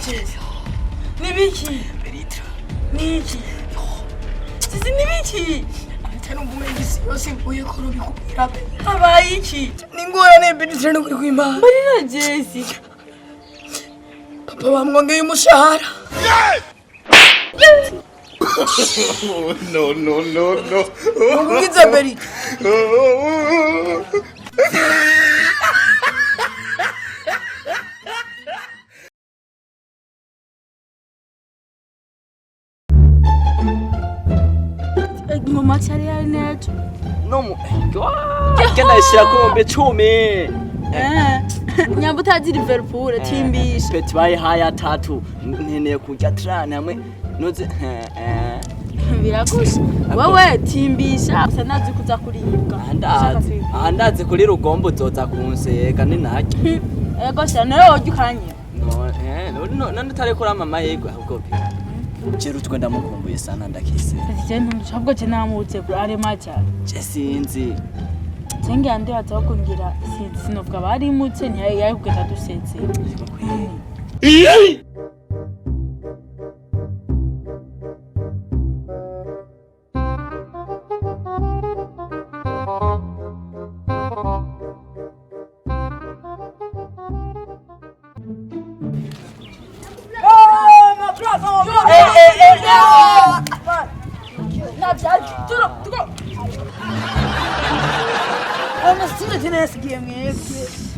Jesse. Nibiki. Niki. Sisi nibiki. Tena umumengisi yose mvuye ko rubikubwira be. Habaye iki? Ningorane Benitire no kuri kwimana. Barira Jesse. Papa bamwongeye umushahara. No. Mwiza Benitire. Mama chari yanecho. No. Kenda shirakombe 10. Nyambutazi Liverpool timbisha. Peti baye haya 3 nkeneye kujya trana hamwe noze birakusha. Wewe timbisha gusa nazi kuza kuribwa. Andaze kuri rugombo zoza kunsega ninaki. Ego cyane ogikanye. No none tare kora mama yego ahubwo pe. Rutwe ndamukumbuye sana ndakise. Ntabwo je namutse kuri ari macha. Je sinzi. Senge ande atakongira sinovuga bari mutse ntiyaye kugenda dusetse.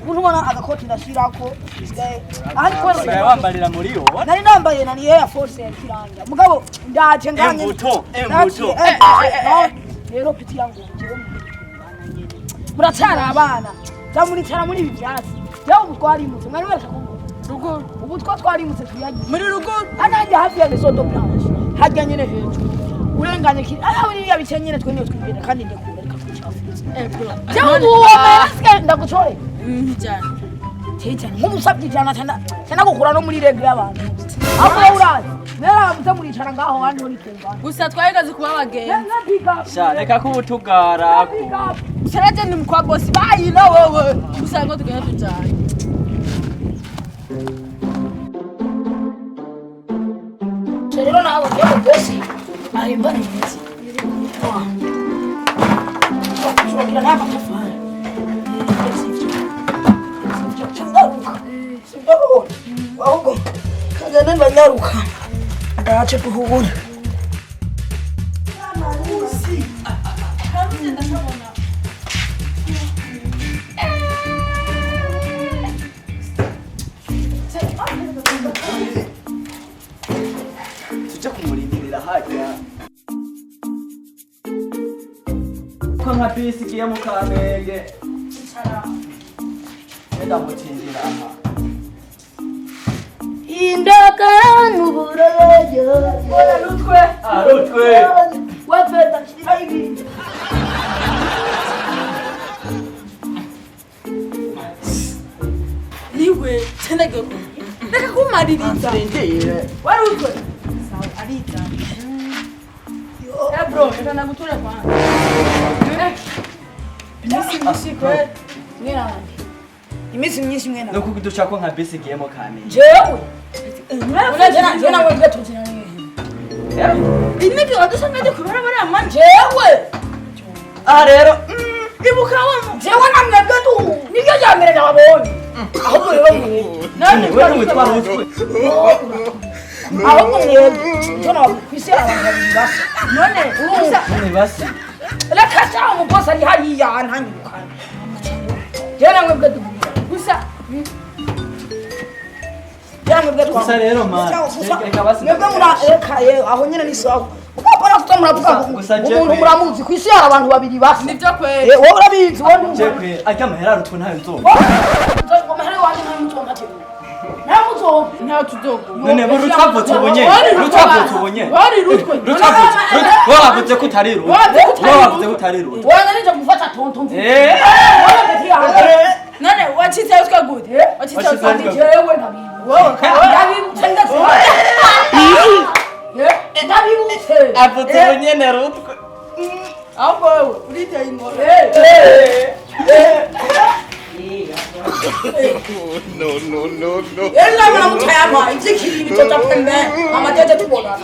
Urumona agakoti ndashirako ahandi wambarira muri yo nari nambaye nani Air Force ya kiranga mugabo ndaje nganye embuto rero piti yangu ngiye muracara abana zamuricara muri ibi byatsi yawo ubutwarimutse mwari wese rugo ubutwa twarimutse tuyagiye Muri rugo ananje hafi ya sodo blanche hajya nyene hejuru urenganye kiri uri yabice nyene twene twibere kandi ndekubereka kuchafuza jawu uwo ndaguchore cyane. cyane nk'umusabye cyane cyane gukura no muri regre y'abantu aho urazi nera mutamuricara ngaho handi hori twumva Gusa twayagaze kuba abagenzi. sha reka kubutugara Saraje ni mukwa boss bayi no wewe. Gusa ngo tugenda tujana. rero nawe byo boss ahimba neza Shukira na matafari. Ahubwo kagana banyaruka ndace kuhubona tujya kumurindirira hajya ko nka bisi igiye mu Kamenge wenda mutindira aha indaka nubureje Rutwe wapeta kira hivi Liwe tena go. Ndaka kumaririza. ndendeye Wari utwe. Sawa arita. Bro, enda nagutura kwanza. Bisi kwe. ngera imisi myinshi mwena no kuduca ko nka bisi igiye mu Kamenge jewe unajena nawe gatuzina ni Iniki wadusanga kubera bari amanje. jewe rero Ibuka wa jewe namwebwe tu nibyo jamere nabonye ahubwo rero mwe none wewe witwa Rutwe ahubwo mwebwe njona kwisi abantu basa none urusa. none basi reka cyangwa umukozi ari hariya ntanyirukana jewe namwebwe tu Gusa gusa rero man reka basi mwebwe murarekaye aho nyene ni sawa ukapara tutamuravuga umuntu muramuzi kwisi hari abantu babiri basa nibyo kweli. wowe urabizi wowe jekwe ajya amahera Rutwe ntayo nzoba Umahari wanje nta mutomba tebe. Nta mutomba. Nta tudogo. none bo Rutwavutse ubonye Wari Rutwe. wavuze ko utari Rutwe wavuze ko utari Rutwe Wana nije gufata tonto mvu. None wachitse utwa gute? Wachitse utwa Kandi jewe nabibu. Wowe Nabibu tenda se. Nabibu se. avuze nyene Rutwe ahubwo wewe uriteye ingoro. No. Ella me la mutaya ma, izi kiri bitoza pembe, mama tete tubona.